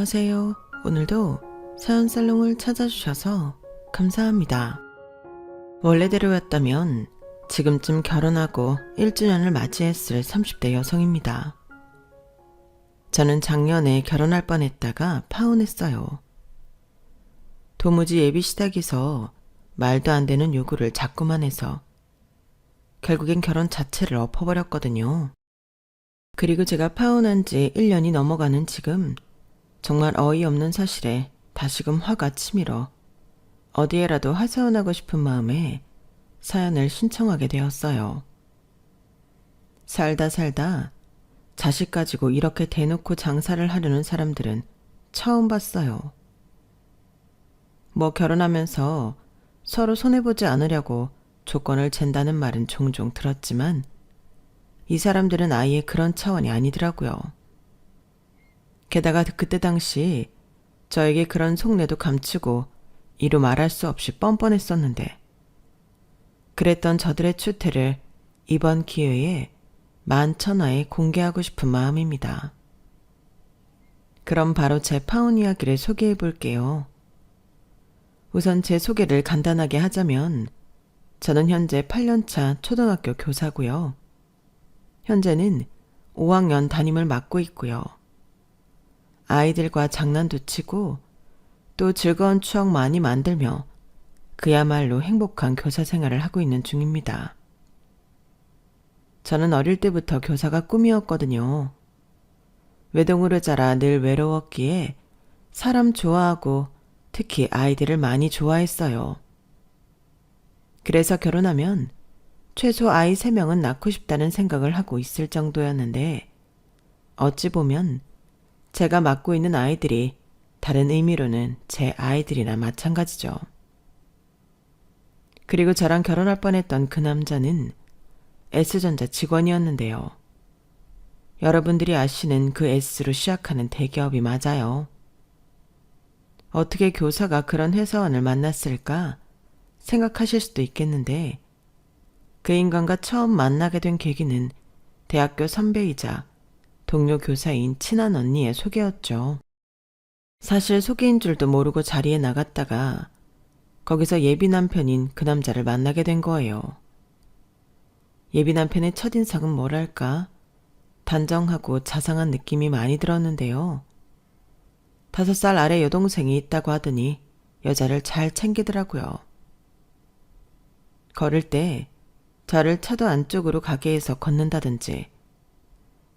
안녕하세요. 오늘도 사연살롱을 찾아주셔서 감사합니다. 원래대로였다면 지금쯤 결혼하고 1주년을 맞이했을 30대 여성입니다. 저는 작년에 결혼할 뻔했다가 파혼했어요. 도무지 예비 시댁에서 말도 안 되는 요구를 자꾸만 해서 결국엔 결혼 자체를 엎어버렸거든요. 그리고 제가 파혼한 지 1년이 넘어가는 지금 정말 어이없는 사실에 다시금 화가 치밀어 어디에라도 하소연하고 싶은 마음에 사연을 신청하게 되었어요. 살다 자식 가지고 이렇게 대놓고 장사를 하려는 사람들은 처음 봤어요. 뭐 결혼하면서 서로 손해보지 않으려고 조건을 잰다는 말은 종종 들었지만 이 사람들은 아예 그런 차원이 아니더라고요. 게다가 그때 당시 저에게 그런 속내도 감추고 이루 말할 수 없이 뻔뻔했었는데 그랬던 저들의 추태를 이번 기회에 만천하에 공개하고 싶은 마음입니다. 그럼 바로 제 파혼 이야기를 소개해 볼게요. 우선 제 소개를 간단하게 하자면 저는 현재 8년차 초등학교 교사고요. 현재는 5학년 담임을 맡고 있고요. 아이들과 장난도 치고 또 즐거운 추억 많이 만들며 그야말로 행복한 교사 생활을 하고 있는 중입니다. 저는 어릴 때부터 교사가 꿈이었거든요. 외동으로 자라 늘 외로웠기에 사람 좋아하고 특히 아이들을 많이 좋아했어요. 그래서 결혼하면 최소 아이 3명은 낳고 싶다는 생각을 하고 있을 정도였는데 어찌 보면 제가 맡고 있는 아이들이 다른 의미로는 제 아이들이나 마찬가지죠. 그리고 저랑 결혼할 뻔했던 그 남자는 S전자 직원이었는데요. 여러분들이 아시는 그 S로 시작하는 대기업이 맞아요. 어떻게 교사가 그런 회사원을 만났을까 생각하실 수도 있겠는데 그 인간과 처음 만나게 된 계기는 대학교 선배이자 동료 교사인 친한 언니의 소개였죠. 사실 소개인 줄도 모르고 자리에 나갔다가 거기서 예비 남편인 그 남자를 만나게 된 거예요. 예비 남편의 첫인상은 뭐랄까 단정하고 자상한 느낌이 많이 들었는데요. 5살 아래 여동생이 있다고 하더니 여자를 잘 챙기더라고요. 걸을 때 저를 차도 안쪽으로 가게 해서 걷는다든지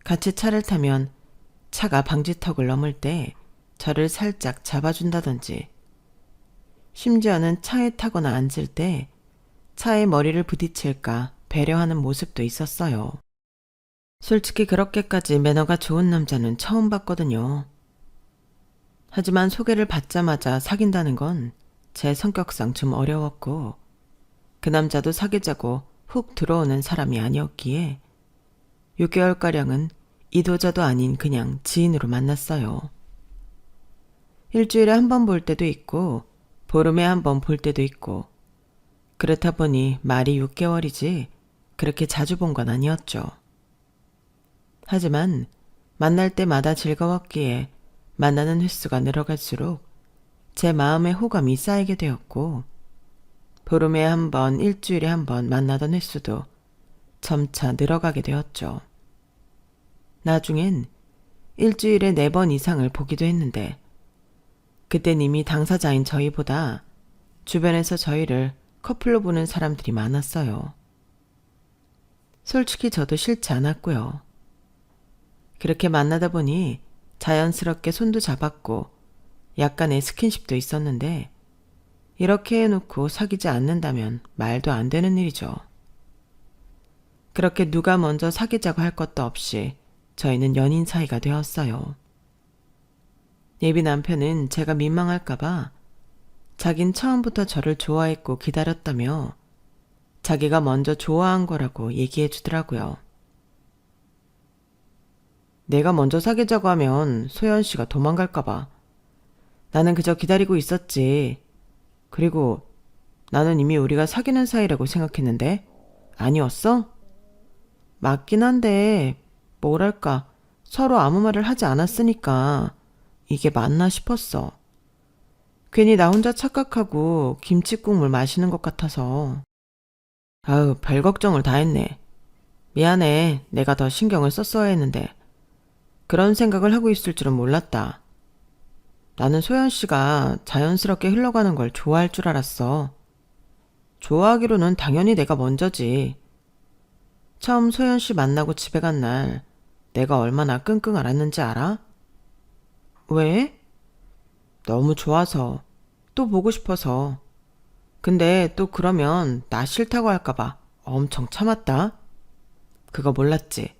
같이 차를 타면 차가 방지턱을 넘을 때 저를 살짝 잡아준다든지 심지어는 차에 타거나 앉을 때 차에 머리를 부딪힐까 배려하는 모습도 있었어요. 솔직히 그렇게까지 매너가 좋은 남자는 처음 봤거든요. 하지만 소개를 받자마자 사귄다는 건 제 성격상 좀 어려웠고 그 남자도 사귀자고 훅 들어오는 사람이 아니었기에 6개월가량은 이도저도 아닌 그냥 지인으로 만났어요. 일주일에 한 번 볼 때도 있고 보름에 한 번 볼 때도 있고 그렇다 보니 말이 6개월이지 그렇게 자주 본 건 아니었죠. 하지만 만날 때마다 즐거웠기에 만나는 횟수가 늘어갈수록 제 마음에 호감이 쌓이게 되었고 보름에 한 번, 일주일에 한 번 만나던 횟수도 점차 늘어가게 되었죠. 나중엔 일주일에 4번 이상을 보기도 했는데 그땐 이미 당사자인 저희보다 주변에서 저희를 커플로 보는 사람들이 많았어요. 솔직히 저도 싫지 않았고요. 그렇게 만나다 보니 자연스럽게 손도 잡았고 약간의 스킨십도 있었는데 이렇게 해놓고 사귀지 않는다면 말도 안 되는 일이죠. 그렇게 누가 먼저 사귀자고 할 것도 없이 저희는 연인 사이가 되었어요. 예비 남편은 제가 민망할까봐 자긴 처음부터 저를 좋아했고 기다렸다며 자기가 먼저 좋아한 거라고 얘기해 주더라고요. 내가 먼저 사귀자고 하면 소연 씨가 도망갈까봐. 나는 그저 기다리고 있었지. 그리고 나는 이미 우리가 사귀는 사이라고 생각했는데 아니었어? 맞긴 한데 뭐랄까 서로 아무 말을 하지 않았으니까 이게 맞나 싶었어. 괜히 나 혼자 착각하고 김치국물 마시는 것 같아서. 아유, 별 걱정을 다 했네. 미안해. 내가 더 신경을 썼어야 했는데. 그런 생각을 하고 있을 줄은 몰랐다. 나는 소연 씨가 자연스럽게 흘러가는 걸 좋아할 줄 알았어. 좋아하기로는 당연히 내가 먼저지. 처음 소연 씨 만나고 집에 간 날 내가 얼마나 끙끙 앓았는지 알아? 왜? 너무 좋아서, 또 보고 싶어서. 근데 또 그러면 나 싫다고 할까봐 엄청 참았다. 그거 몰랐지?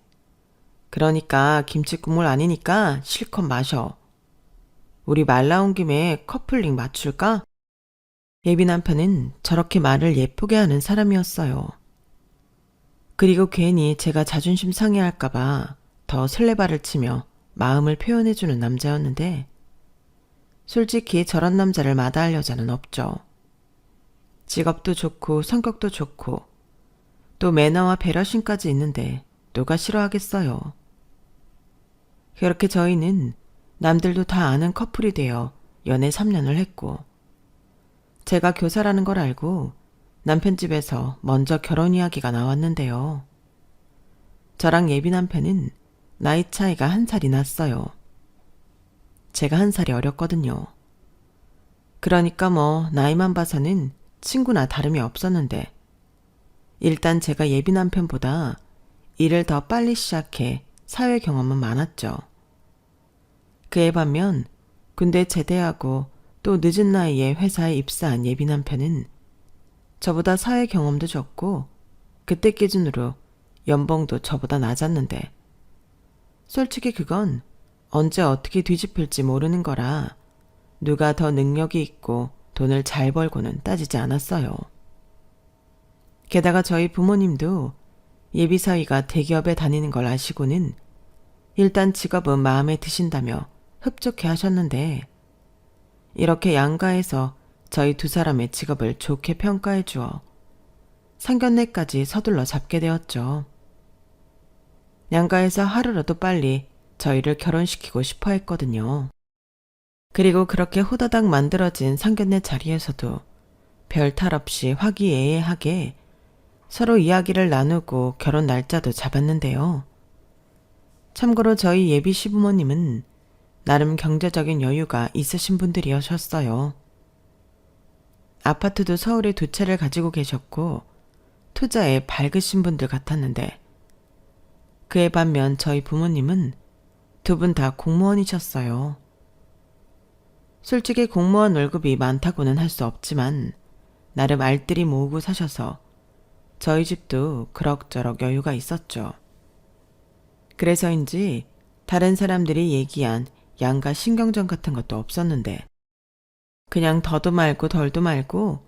그러니까 김치국물 아니니까 실컷 마셔. 우리 말 나온 김에 커플링 맞출까? 예비 남편은 저렇게 말을 예쁘게 하는 사람이었어요. 그리고 괜히 제가 자존심 상해할까봐 더 설레발을 치며 마음을 표현해주는 남자였는데, 솔직히 저런 남자를 마다할 여자는 없죠. 직업도 좋고 성격도 좋고 또 매너와 배려심까지 있는데 누가 싫어하겠어요. 그렇게 저희는 남들도 다 아는 커플이 되어 연애 3년을 했고, 제가 교사라는 걸 알고 남편 집에서 먼저 결혼 이야기가 나왔는데요. 저랑 예비 남편은 나이 차이가 1살이 났어요. 제가 1살이 어렸거든요. 그러니까 뭐 나이만 봐서는 친구나 다름이 없었는데, 일단 제가 예비 남편보다 일을 더 빨리 시작해 사회 경험은 많았죠. 그에 반면 군대 제대하고 또 늦은 나이에 회사에 입사한 예비 남편은 저보다 사회 경험도 적고 그때 기준으로 연봉도 저보다 낮았는데, 솔직히 그건 언제 어떻게 뒤집힐지 모르는 거라 누가 더 능력이 있고 돈을 잘 벌고는 따지지 않았어요. 게다가 저희 부모님도 예비 사위가 대기업에 다니는 걸 아시고는 일단 직업은 마음에 드신다며 흡족해 하셨는데, 이렇게 양가에서 저희 두 사람의 직업을 좋게 평가해 주어 상견례까지 서둘러 잡게 되었죠. 양가에서 하루라도 빨리 저희를 결혼시키고 싶어 했거든요. 그리고 그렇게 호다닥 만들어진 상견례 자리에서도 별 탈 없이 화기애애하게 서로 이야기를 나누고 결혼 날짜도 잡았는데요. 참고로 저희 예비 시부모님은 나름 경제적인 여유가 있으신 분들이셨어요. 아파트도 서울에 2채를 가지고 계셨고 투자에 밝으신 분들 같았는데, 그에 반면 저희 부모님은 2분 다 공무원이셨어요. 솔직히 공무원 월급이 많다고는 할 수 없지만 나름 알뜰히 모으고 사셔서 저희 집도 그럭저럭 여유가 있었죠. 그래서인지 다른 사람들이 얘기한 양가 신경전 같은 것도 없었는데, 그냥 더도 말고 덜도 말고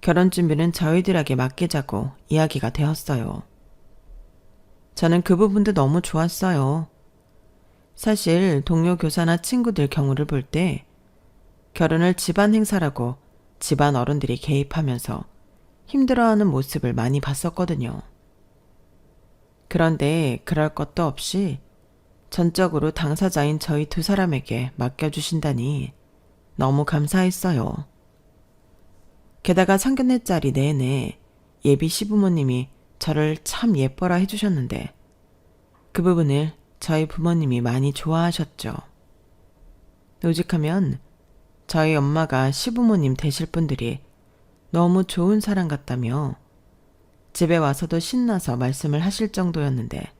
결혼 준비는 저희들에게 맡기자고 이야기가 되었어요. 저는 그 부분도 너무 좋았어요. 사실 동료 교사나 친구들 경우를 볼 때 결혼을 집안 행사라고 집안 어른들이 개입하면서 힘들어하는 모습을 많이 봤었거든요. 그런데 그럴 것도 없이 전적으로 당사자인 저희 2 사람에게 맡겨주신다니 너무 감사했어요. 게다가 상견례 자리 내내 예비 시부모님이 저를 참 예뻐라 해주셨는데, 그 부분을 저희 부모님이 많이 좋아하셨죠. 오직하면 저희 엄마가 시부모님 되실 분들이 너무 좋은 사람 같다며 집에 와서도 신나서 말씀을 하실 정도였는데,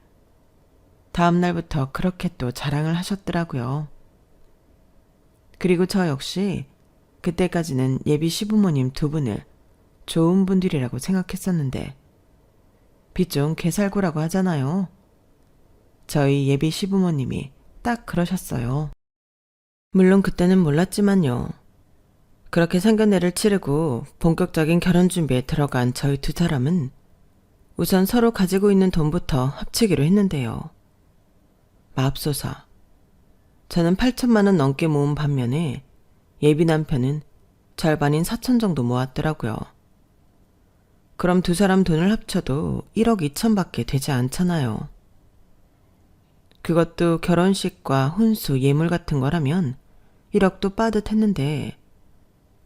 다음 날부터 그렇게 또 자랑을 하셨더라고요. 그리고 저 역시 그때까지는 예비 시부모님 2분을 좋은 분들이라고 생각했었는데, 빚좀 개살구라고 하잖아요. 저희 예비 시부모님이 딱 그러셨어요. 물론 그때는 몰랐지만요. 그렇게 상견례를 치르고 본격적인 결혼 준비에 들어간 저희 2 사람은 우선 서로 가지고 있는 돈부터 합치기로 했는데요. 맙소사, 저는 8천만 원 넘게 모은 반면에 예비 남편은 절반인 4천 정도 모았더라고요. 그럼 2 사람 돈을 합쳐도 1억 2천밖에 되지 않잖아요. 그것도 결혼식과 혼수, 예물 같은 거라면 1억도 빠듯했는데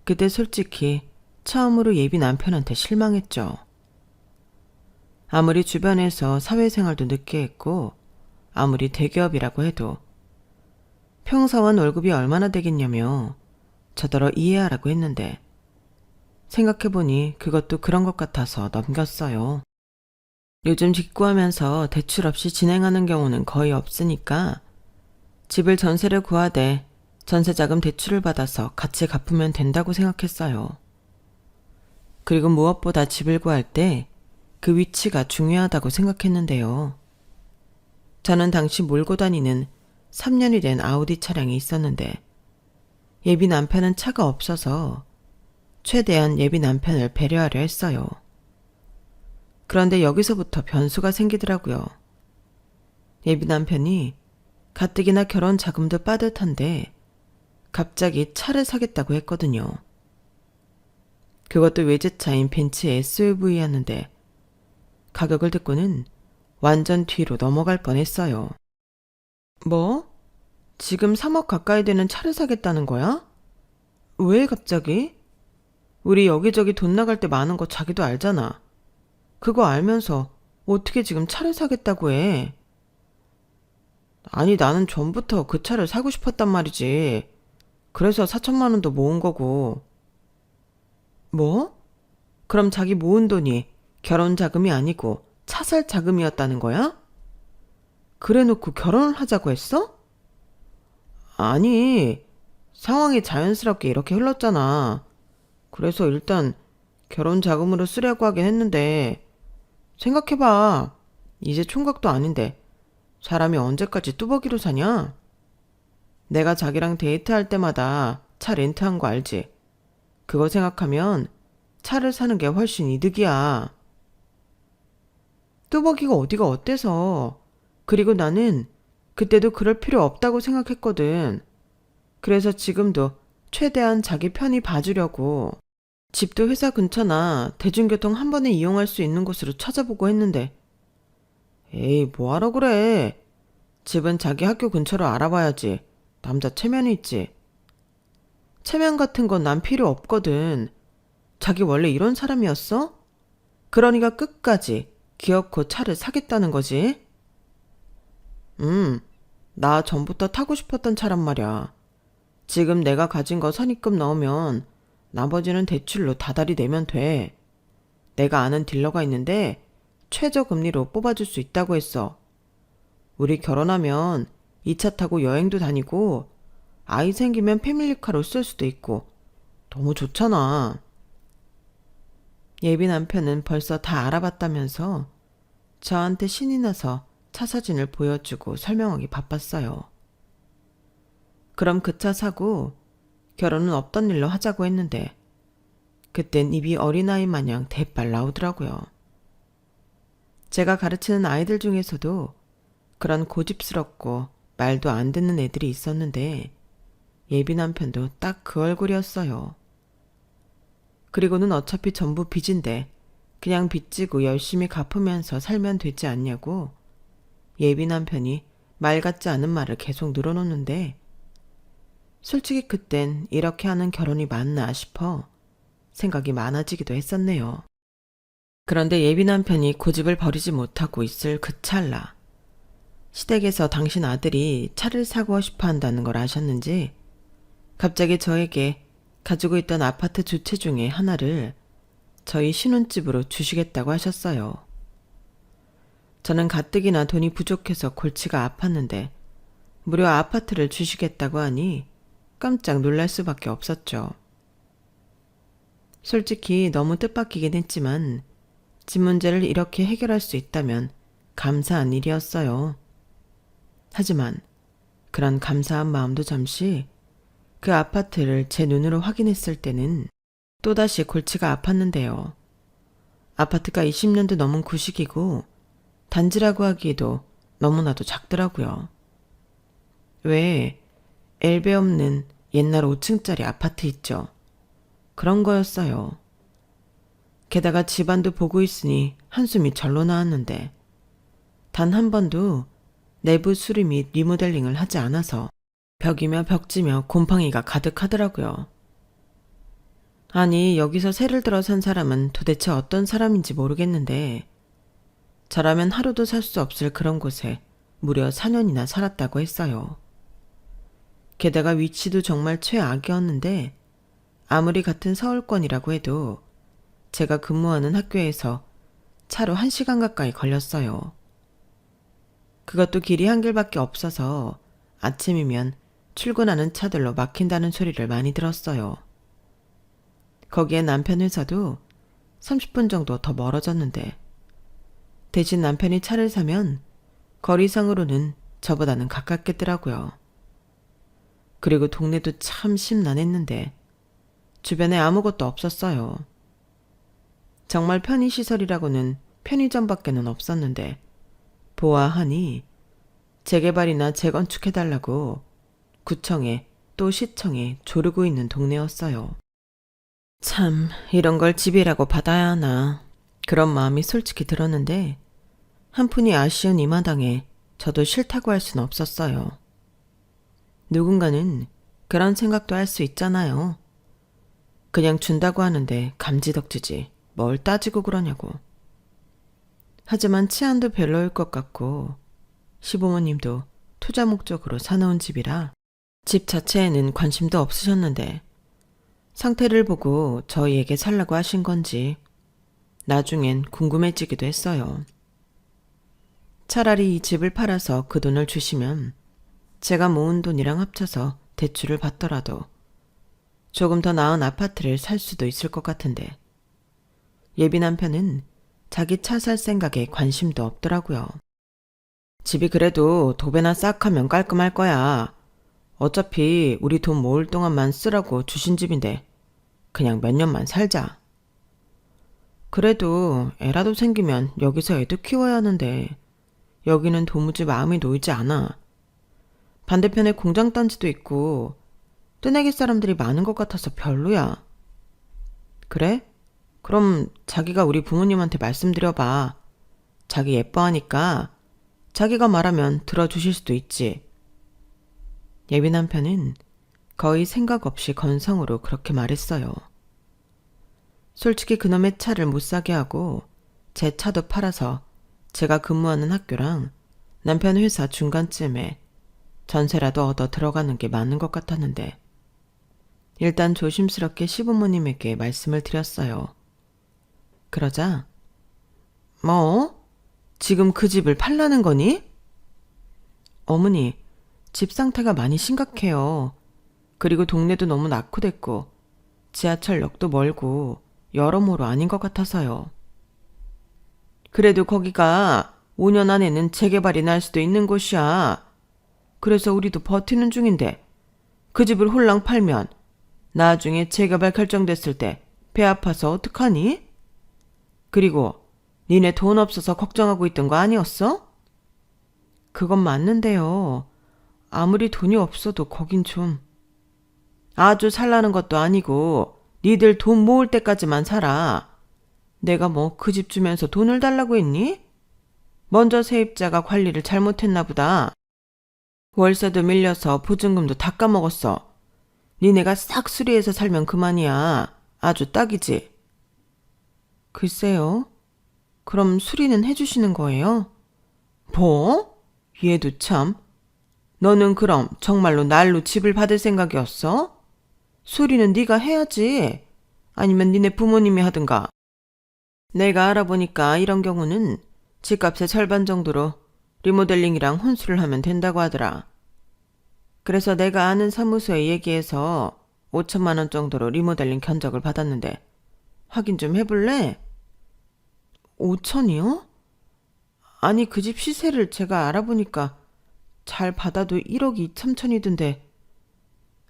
그때 솔직히 처음으로 예비 남편한테 실망했죠. 아무리 주변에서 사회생활도 늦게 했고 아무리 대기업이라고 해도 평사원 월급이 얼마나 되겠냐며 저더러 이해하라고 했는데 생각해보니 그것도 그런 것 같아서 넘겼어요. 요즘 직구하면서 대출 없이 진행하는 경우는 거의 없으니까 집을 전세를 구하되 전세자금 대출을 받아서 같이 갚으면 된다고 생각했어요. 그리고 무엇보다 집을 구할 때 그 위치가 중요하다고 생각했는데요. 저는 당시 몰고 다니는 3년이 된 아우디 차량이 있었는데 예비 남편은 차가 없어서 최대한 예비 남편을 배려하려 했어요. 그런데 여기서부터 변수가 생기더라고요. 예비 남편이 가뜩이나 결혼 자금도 빠듯한데 갑자기 차를 사겠다고 했거든요. 그것도 외제차인 벤츠 SUV였는데 가격을 듣고는 완전 뒤로 넘어갈 뻔했어요. 뭐? 지금 3억 가까이 되는 차를 사겠다는 거야? 왜 갑자기? 우리 여기저기 돈 나갈 때 많은 거 자기도 알잖아. 그거 알면서 어떻게 지금 차를 사겠다고 해? 아니, 나는 전부터 그 차를 사고 싶었단 말이지. 그래서 4천만 원도 모은 거고. 뭐? 그럼 자기 모은 돈이 결혼 자금이 아니고 차 살 자금이었다는 거야? 그래 놓고 결혼을 하자고 했어? 아니, 상황이 자연스럽게 이렇게 흘렀잖아. 그래서 일단 결혼 자금으로 쓰려고 하긴 했는데 생각해봐. 이제 총각도 아닌데 사람이 언제까지 뚜벅이로 사냐? 내가 자기랑 데이트할 때마다 차 렌트한 거 알지? 그거 생각하면 차를 사는 게 훨씬 이득이야. 뚜벅이가 어디가 어때서. 그리고 나는 그때도 그럴 필요 없다고 생각했거든. 그래서 지금도 최대한 자기 편히 봐주려고 집도 회사 근처나 대중교통 한 번에 이용할 수 있는 곳으로 찾아보고 했는데 에이, 뭐하러 그래. 집은 자기 학교 근처로 알아봐야지. 남자 체면이 있지. 체면 같은 건 난 필요 없거든. 자기 원래 이런 사람이었어? 그러니까 끝까지 기어코 차를 사겠다는 거지. 나 전부터 타고 싶었던 차란 말이야. 지금 내가 가진 거 선입금 넣으면 나머지는 대출로 다달이 내면 돼. 내가 아는 딜러가 있는데 최저금리로 뽑아줄 수 있다고 했어. 우리 결혼하면 이 차 타고 여행도 다니고 아이 생기면 패밀리카로 쓸 수도 있고 너무 좋잖아. 예비 남편은 벌써 다 알아봤다면서 저한테 신이 나서 차 사진을 보여주고 설명하기 바빴어요. 그럼 그 차 사고 결혼은 없던 일로 하자고 했는데 그땐 입이 어린아이 마냥 대빨 나오더라고요. 제가 가르치는 아이들 중에서도 그런 고집스럽고 말도 안 듣는 애들이 있었는데 예비 남편도 딱 그 얼굴이었어요. 그리고는 어차피 전부 빚인데 그냥 빚지고 열심히 갚으면서 살면 되지 않냐고 예비 남편이 말 같지 않은 말을 계속 늘어놓는데 솔직히 그땐 이렇게 하는 결혼이 맞나 싶어 생각이 많아지기도 했었네요. 그런데 예비 남편이 고집을 버리지 못하고 있을 그 찰나 시댁에서 당신 아들이 차를 사고 싶어 한다는 걸 아셨는지 갑자기 저에게 가지고 있던 아파트 두 채 중에 하나를 저희 신혼집으로 주시겠다고 하셨어요. 저는 가뜩이나 돈이 부족해서 골치가 아팠는데 무려 아파트를 주시겠다고 하니 깜짝 놀랄 수밖에 없었죠. 솔직히 너무 뜻밖이긴 했지만 집 문제를 이렇게 해결할 수 있다면 감사한 일이었어요. 하지만 그런 감사한 마음도 잠시 그 아파트를 제 눈으로 확인했을 때는 또다시 골치가 아팠는데요. 아파트가 20년도 넘은 구식이고 단지라고 하기에도 너무나도 작더라고요. 왜 엘베 없는 옛날 5층짜리 아파트 있죠? 그런 거였어요. 게다가 집안도 보고 있으니 한숨이 절로 나왔는데 단 한 번도 내부 수리 및 리모델링을 하지 않아서 벽이며 벽지며 곰팡이가 가득하더라고요. 아니, 여기서 새를 들어 산 사람은 도대체 어떤 사람인지 모르겠는데 저라면 하루도 살 수 없을 그런 곳에 무려 4년이나 살았다고 했어요. 게다가 위치도 정말 최악이었는데 아무리 같은 서울권이라고 해도 제가 근무하는 학교에서 차로 1시간 가까이 걸렸어요. 그것도 길이 한 길밖에 없어서 아침이면 출근하는 차들로 막힌다는 소리를 많이 들었어요. 거기에 남편 회사도 30분 정도 더 멀어졌는데 대신 남편이 차를 사면 거리상으로는 저보다는 가깝겠더라고요. 그리고 동네도 참 심란했는데 주변에 아무것도 없었어요. 정말 편의시설이라고는 편의점밖에는 없었는데 보아하니 재개발이나 재건축해달라고 구청에 또 시청에 조르고 있는 동네였어요. 참, 이런 걸 집이라고 받아야 하나 그런 마음이 솔직히 들었는데 한푼이 아쉬운 이 마당에 저도 싫다고 할 수는 없었어요. 누군가는 그런 생각도 할 수 있잖아요. 그냥 준다고 하는데 감지덕지지 뭘 따지고 그러냐고. 하지만 치안도 별로일 것 같고 시부모님도 투자 목적으로 사놓은 집이라 집 자체에는 관심도 없으셨는데 상태를 보고 저희에게 살라고 하신 건지 나중엔 궁금해지기도 했어요. 차라리 이 집을 팔아서 그 돈을 주시면 제가 모은 돈이랑 합쳐서 대출을 받더라도 조금 더 나은 아파트를 살 수도 있을 것 같은데 예비 남편은 자기 차 살 생각에 관심도 없더라고요. 집이 그래도 도배나 싹 하면 깔끔할 거야. 어차피 우리 돈 모을 동안만 쓰라고 주신 집인데 그냥 몇 년만 살자. 그래도 애라도 생기면 여기서 애도 키워야 하는데 여기는 도무지 마음이 놓이지 않아. 반대편에 공장 단지도 있고 뜨내기 사람들이 많은 것 같아서 별로야. 그래? 그럼 자기가 우리 부모님한테 말씀드려봐. 자기 예뻐하니까 자기가 말하면 들어주실 수도 있지. 예비 남편은 거의 생각 없이 건성으로 그렇게 말했어요. 솔직히 그놈의 차를 못 사게 하고 제 차도 팔아서 제가 근무하는 학교랑 남편 회사 중간쯤에 전세라도 얻어 들어가는 게 맞는 것 같았는데 일단 조심스럽게 시부모님에게 말씀을 드렸어요. 그러자 뭐? 지금 그 집을 팔라는 거니? 어머니, 집 상태가 많이 심각해요. 그리고 동네도 너무 낙후됐고 지하철역도 멀고 여러모로 아닌 것 같아서요. 그래도 거기가 5년 안에는 재개발이 날 수도 있는 곳이야. 그래서 우리도 버티는 중인데 그 집을 홀랑 팔면 나중에 재개발 결정됐을 때 배 아파서 어떡하니? 그리고 니네 돈 없어서 걱정하고 있던 거 아니었어? 그건 맞는데요. 아무리 돈이 없어도 거긴 좀. 아주 살라는 것도 아니고 니들 돈 모을 때까지만 살아. 내가 뭐 그 집 주면서 돈을 달라고 했니? 먼저 세입자가 관리를 잘못했나 보다. 월세도 밀려서 보증금도 다 까먹었어. 니네가 싹 수리해서 살면 그만이야. 아주 딱이지. 글쎄요. 그럼 수리는 해주시는 거예요? 뭐? 얘도 참. 너는 그럼 정말로 날로 집을 받을 생각이었어? 수리는 네가 해야지. 아니면 니네 부모님이 하든가. 내가 알아보니까 이런 경우는 집값의 절반 정도로 리모델링이랑 혼수를 하면 된다고 하더라. 그래서 내가 아는 사무소에 얘기해서 5천만 원 정도로 리모델링 견적을 받았는데 확인 좀 해볼래? 5천이요? 아니 그 집 시세를 제가 알아보니까 잘 받아도 1억 2천이던데.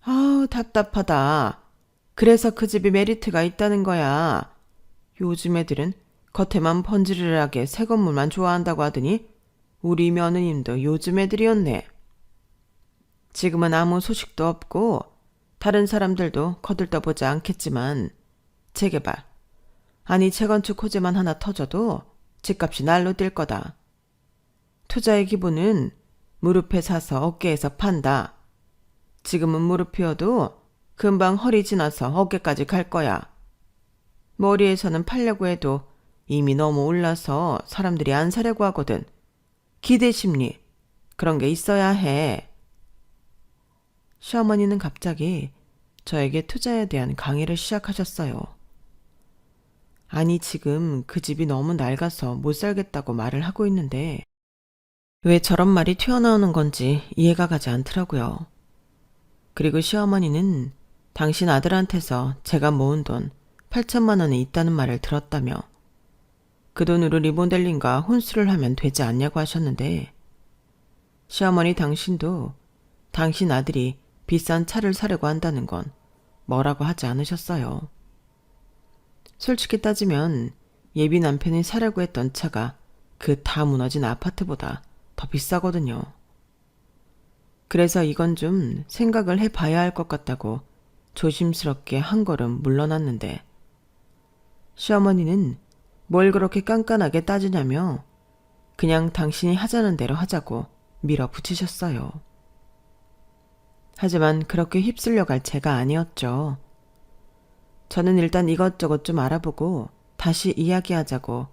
아우 답답하다. 그래서 그 집이 메리트가 있다는 거야. 요즘 애들은 겉에만 번지르르하게 새 건물만 좋아한다고 하더니 우리 며느님도 요즘 애들이었네. 지금은 아무 소식도 없고 다른 사람들도 거들떠보지 않겠지만 재개발, 아니 재건축 호재만 하나 터져도 집값이 날로 뛸 거다. 투자의 기본은 무릎에 사서 어깨에서 판다. 지금은 무릎 휘어도 금방 허리 지나서 어깨까지 갈 거야. 머리에서는 팔려고 해도 이미 너무 올라서 사람들이 안 사려고 하거든. 기대 심리, 그런 게 있어야 해. 시어머니는 갑자기 저에게 투자에 대한 강의를 시작하셨어요. 아니, 지금 그 집이 너무 낡아서 못 살겠다고 말을 하고 있는데 왜 저런 말이 튀어나오는 건지 이해가 가지 않더라고요. 그리고 시어머니는 당신 아들한테서 제가 모은 돈 8천만 원이 있다는 말을 들었다며 그 돈으로 리모델링과 혼수를 하면 되지 않냐고 하셨는데, 시어머니 당신도 당신 아들이 비싼 차를 사려고 한다는 건 뭐라고 하지 않으셨어요. 솔직히 따지면 예비 남편이 사려고 했던 차가 그 다 무너진 아파트보다 더 비싸거든요. 그래서 이건 좀 생각을 해봐야 할 것 같다고 조심스럽게 한 걸음 물러났는데, 시어머니는 뭘 그렇게 깐깐하게 따지냐며 그냥 당신이 하자는 대로 하자고 밀어붙이셨어요. 하지만 그렇게 휩쓸려 갈 제가 아니었죠. 저는 일단 이것저것 좀 알아보고 다시 이야기하자고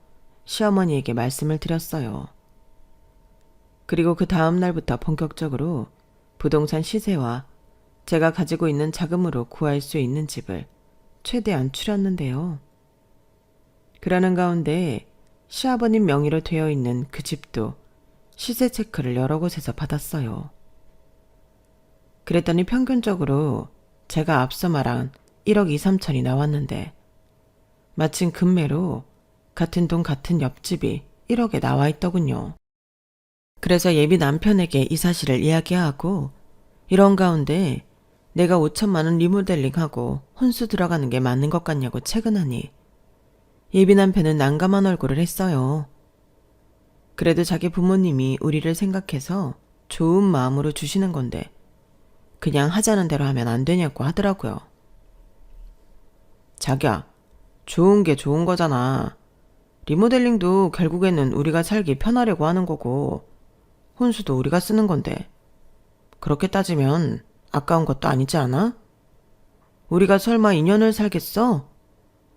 시어머니에게 말씀을 드렸어요. 그리고 그 다음 날부터 본격적으로 부동산 시세와 제가 가지고 있는 자금으로 구할 수 있는 집을 최대한 추렸는데요. 그러는 가운데 시아버님 명의로 되어 있는 그 집도 시세 체크를 여러 곳에서 받았어요. 그랬더니 평균적으로 제가 앞서 말한 1억 2, 3천이 나왔는데, 마침 금매로 같은 동 같은 옆집이 1억에 나와 있더군요. 그래서 예비 남편에게 이 사실을 이야기하고, 이런 가운데 내가 5천만 원 리모델링하고 혼수 들어가는 게 맞는 것 같냐고 채근하니 예비 남편은 난감한 얼굴을 했어요. 그래도 자기 부모님이 우리를 생각해서 좋은 마음으로 주시는 건데 그냥 하자는 대로 하면 안 되냐고 하더라고요. 자기야, 좋은 게 좋은 거잖아. 리모델링도 결국에는 우리가 살기 편하려고 하는 거고 혼수도 우리가 쓰는 건데 그렇게 따지면 아까운 것도 아니지 않아? 우리가 설마 2년을 살겠어?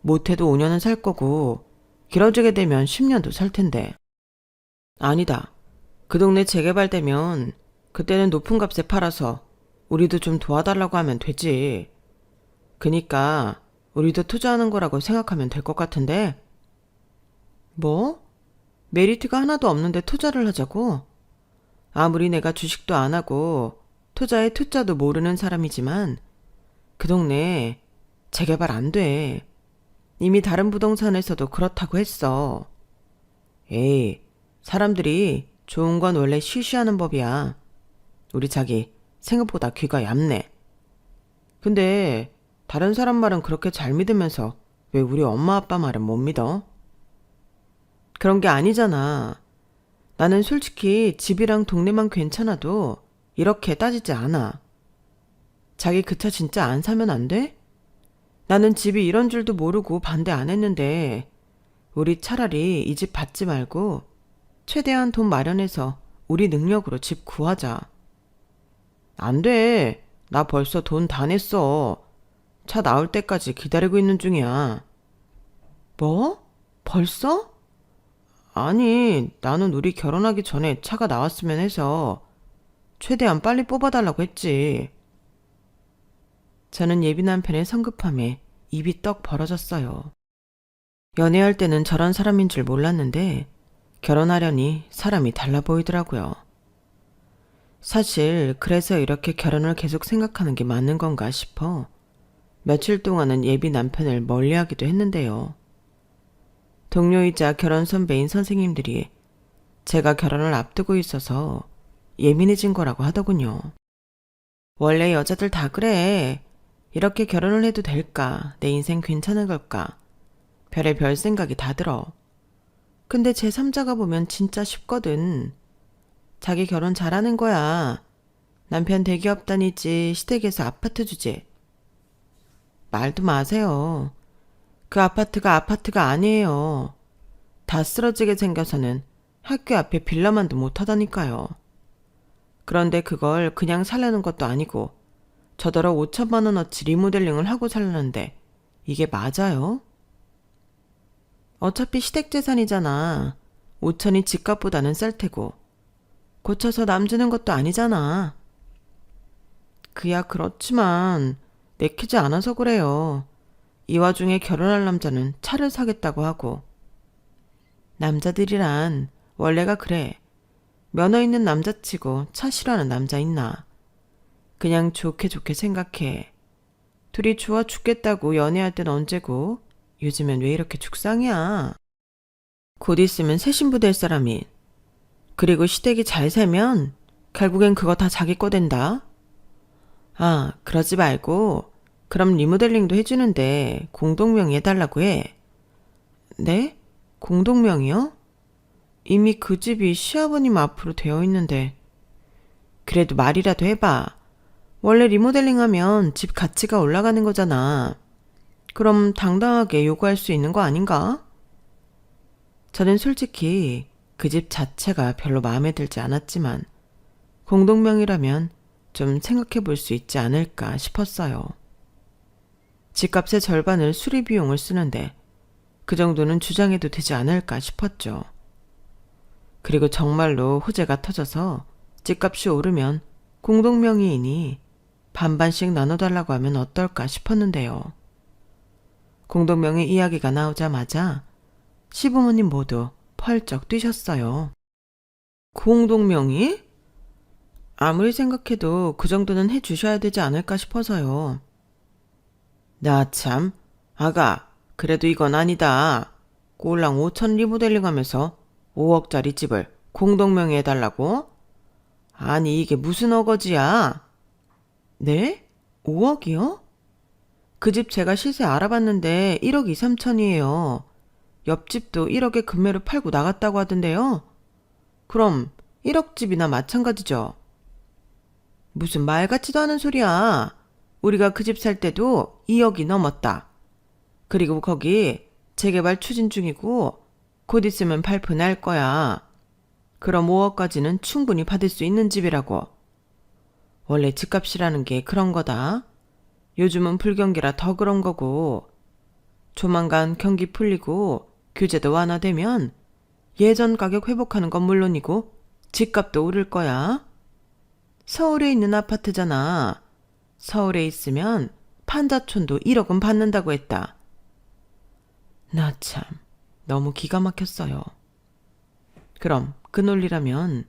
못해도 5년은 살 거고 길어지게 되면 10년도 살 텐데. 아니다. 그 동네 재개발되면 그때는 높은 값에 팔아서 우리도 좀 도와달라고 하면 되지. 그니까 우리도 투자하는 거라고 생각하면 될 것 같은데. 뭐? 메리트가 하나도 없는데 투자를 하자고? 아무리 내가 주식도 안 하고 투자에 투자도 모르는 사람이지만 그 동네 재개발 안 돼. 이미 다른 부동산에서도 그렇다고 했어. 에이, 사람들이 좋은 건 원래 쉬쉬하는 법이야. 우리 자기 생각보다 귀가 얇네. 근데 다른 사람 말은 그렇게 잘 믿으면서 왜 우리 엄마 아빠 말은 못 믿어? 그런 게 아니잖아. 나는 솔직히 집이랑 동네만 괜찮아도 이렇게 따지지 않아. 자기 그 차 진짜 안 사면 안 돼? 나는 집이 이런 줄도 모르고 반대 안 했는데 우리 차라리 이 집 받지 말고 최대한 돈 마련해서 우리 능력으로 집 구하자. 안 돼. 나 벌써 돈 다 냈어. 차 나올 때까지 기다리고 있는 중이야. 뭐? 벌써? 아니, 나는 우리 결혼하기 전에 차가 나왔으면 해서 최대한 빨리 뽑아달라고 했지. 저는 예비 남편의 성급함에 입이 떡 벌어졌어요. 연애할 때는 저런 사람인 줄 몰랐는데 결혼하려니 사람이 달라 보이더라고요. 사실 그래서 이렇게 결혼을 계속 생각하는 게 맞는 건가 싶어 며칠 동안은 예비 남편을 멀리하기도 했는데요. 동료이자 결혼 선배인 선생님들이 제가 결혼을 앞두고 있어서 예민해진 거라고 하더군요. 원래 여자들 다 그래. 이렇게 결혼을 해도 될까? 내 인생 괜찮은 걸까? 별의별 생각이 다 들어. 근데 제3자가 보면 진짜 쉽거든. 자기 결혼 잘하는 거야. 남편 대기업 다니지, 시댁에서 아파트 주지. 말도 마세요. 그 아파트가 아니에요. 다 쓰러지게 생겨서는 학교 앞에 빌라만도 못하다니까요. 그런데 그걸 그냥 살려는 것도 아니고 저더러 5천만 원어치 리모델링을 하고 살라는데 이게 맞아요? 어차피 시댁재산이잖아. 5천이 집값보다는 쌀 테고 고쳐서 남 주는 것도 아니잖아. 그야 그렇지만 내키지 않아서 그래요. 이 와중에 결혼할 남자는 차를 사겠다고 하고. 남자들이란 원래가 그래. 면허 있는 남자치고 차 싫어하는 남자 있나. 그냥 좋게 좋게 생각해. 둘이 좋아 죽겠다고 연애할 땐 언제고 요즘엔 왜 이렇게 죽상이야. 곧 있으면 새 신부 될 사람이. 그리고 시댁이 잘 살면 결국엔 그거 다 자기 거 된다. 아, 그러지 말고 그럼 리모델링도 해주는데 공동명의 해달라고 해. 네? 공동명이요? 이미 그 집이 시아버님 앞으로 되어 있는데. 그래도 말이라도 해봐. 원래 리모델링하면 집 가치가 올라가는 거잖아. 그럼 당당하게 요구할 수 있는 거 아닌가? 저는 솔직히 그 집 자체가 별로 마음에 들지 않았지만 공동명의라면 좀 생각해 볼 수 있지 않을까 싶었어요. 집값의 절반을 수리 비용을 쓰는데 그 정도는 주장해도 되지 않을까 싶었죠. 그리고 정말로 호재가 터져서 집값이 오르면 공동명의이니 반반씩 나눠달라고 하면 어떨까 싶었는데요. 공동명의 이야기가 나오자마자 시부모님 모두 펄쩍 뛰셨어요. 공동명의? 아무리 생각해도 그 정도는 해주셔야 되지 않을까 싶어서요. 나 참, 아가, 그래도 이건 아니다. 꼴랑 5천 리모델링 하면서 5억짜리 집을 공동명의 해달라고? 아니 이게 무슨 어거지야? 네? 5억이요? 그 집 제가 시세 알아봤는데 1억 2, 3천이에요. 옆집도 1억에 금매로 팔고 나갔다고 하던데요. 그럼 1억 집이나 마찬가지죠. 무슨 말 같지도 않은 소리야. 우리가 그 집 살 때도 2억이 넘었다. 그리고 거기 재개발 추진 중이고 곧 있으면 발표 날 거야. 그럼 5억까지는 충분히 받을 수 있는 집이라고. 원래 집값이라는 게 그런 거다. 요즘은 불경기라 더 그런 거고. 조만간 경기 풀리고 규제도 완화되면 예전 가격 회복하는 건 물론이고 집값도 오를 거야. 서울에 있는 아파트잖아. 서울에 있으면 판자촌도 1억은 받는다고 했다. 나 참, 너무 기가 막혔어요. 그럼 그 논리라면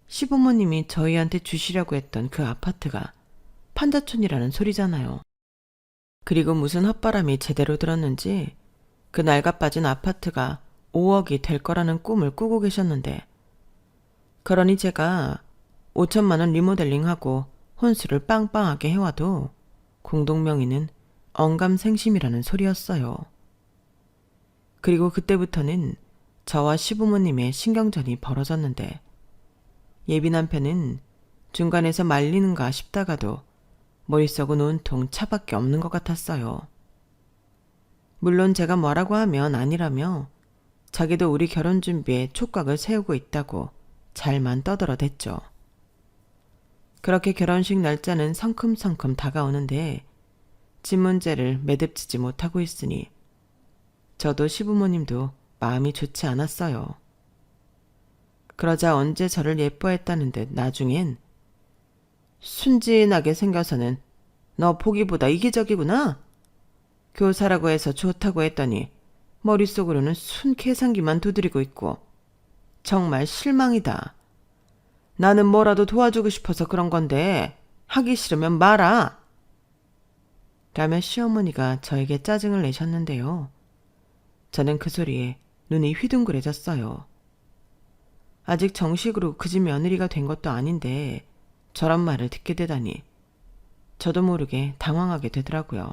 시부모님이 저희한테 주시려고 했던 그 아파트가 판자촌이라는 소리잖아요. 그리고 무슨 헛바람이 제대로 들었는지 그 낡아빠진 아파트가 5억이 될 거라는 꿈을 꾸고 계셨는데, 그러니 제가 5천만 원 리모델링하고 혼수를 빵빵하게 해와도 공동명의는 언감생심이라는 소리였어요. 그리고 그때부터는 저와 시부모님의 신경전이 벌어졌는데, 예비 남편은 중간에서 말리는가 싶다가도 머릿속은 온통 차밖에 없는 것 같았어요. 물론 제가 뭐라고 하면 아니라며 자기도 우리 결혼 준비에 촉각을 세우고 있다고 잘만 떠들어댔죠. 그렇게 결혼식 날짜는 성큼성큼 다가오는데 집 문제를 매듭지지 못하고 있으니 저도 시부모님도 마음이 좋지 않았어요. 그러자 언제 저를 예뻐했다는 듯 나중엔 순진하게 생겨서는 너 보기보다 이기적이구나. 교사라고 해서 좋다고 했더니 머릿속으로는 순 계산기만 두드리고 있고 정말 실망이다. 나는 뭐라도 도와주고 싶어서 그런 건데 하기 싫으면 말아. 라며 시어머니가 저에게 짜증을 내셨는데요. 저는 그 소리에 눈이 휘둥그레졌어요. 아직 정식으로 그 집 며느리가 된 것도 아닌데 저런 말을 듣게 되다니 저도 모르게 당황하게 되더라고요.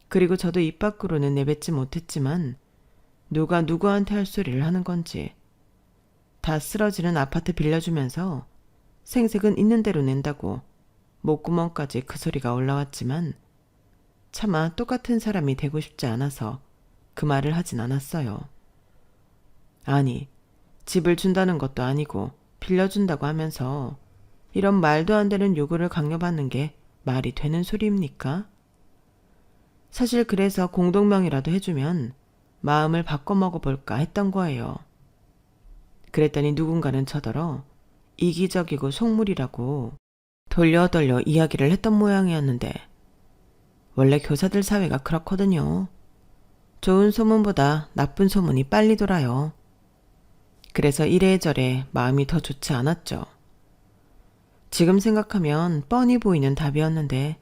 그리고 저도 입 밖으로는 내뱉지 못했지만 누가 누구한테 할 소리를 하는 건지 다 쓰러지는 아파트 빌려주면서 생색은 있는 대로 낸다고 목구멍까지 그 소리가 올라왔지만 차마 똑같은 사람이 되고 싶지 않아서 그 말을 하진 않았어요. 아니, 집을 준다는 것도 아니고 빌려준다고 하면서 이런 말도 안 되는 요구를 강요받는 게 말이 되는 소리입니까? 사실 그래서 공동명이라도 해주면 마음을 바꿔먹어 볼까 했던 거예요. 그랬더니 누군가는 저더러 이기적이고 속물이라고 돌려 이야기를 했던 모양이었는데, 원래 교사들 사회가 그렇거든요. 좋은 소문보다 나쁜 소문이 빨리 돌아요. 그래서 이래저래 마음이 더 좋지 않았죠. 지금 생각하면 뻔히 보이는 답이었는데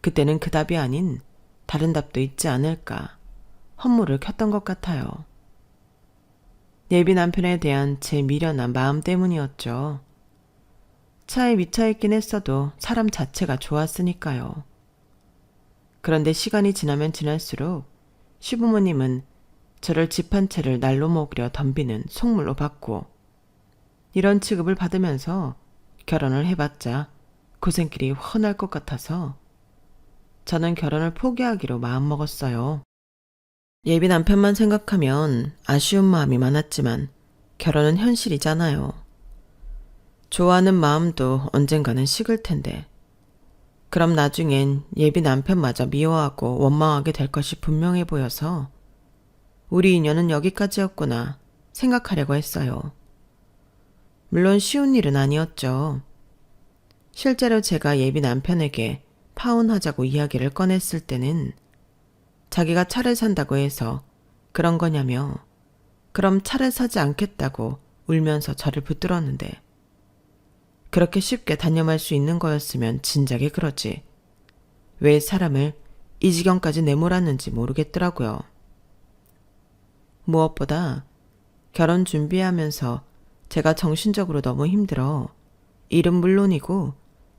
그때는 그 답이 아닌 다른 답도 있지 않을까 헛물을 켰던 것 같아요. 예비 남편에 대한 제 미련한 마음 때문이었죠. 차에 미쳐있긴 했어도 사람 자체가 좋았으니까요. 그런데 시간이 지나면 지날수록 시부모님은 저를 집 한 채를 날로 먹으려 덤비는 속물로 봤고, 이런 취급을 받으면서 결혼을 해봤자 고생길이 훤할 것 같아서 저는 결혼을 포기하기로 마음먹었어요. 예비 남편만 생각하면 아쉬운 마음이 많았지만 결혼은 현실이잖아요. 좋아하는 마음도 언젠가는 식을 텐데, 그럼 나중엔 예비 남편마저 미워하고 원망하게 될 것이 분명해 보여서 우리 인연은 여기까지였구나 생각하려고 했어요. 물론 쉬운 일은 아니었죠. 실제로 제가 예비 남편에게 파혼하자고 이야기를 꺼냈을 때는 자기가 차를 산다고 해서 그런 거냐며 그럼 차를 사지 않겠다고 울면서 저를 붙들었는데, 그렇게 쉽게 단념할 수 있는 거였으면 진작에 그러지. 왜 사람을 이 지경까지 내몰았는지 모르겠더라고요. 무엇보다 결혼 준비하면서 제가 정신적으로 너무 힘들어 일은 물론이고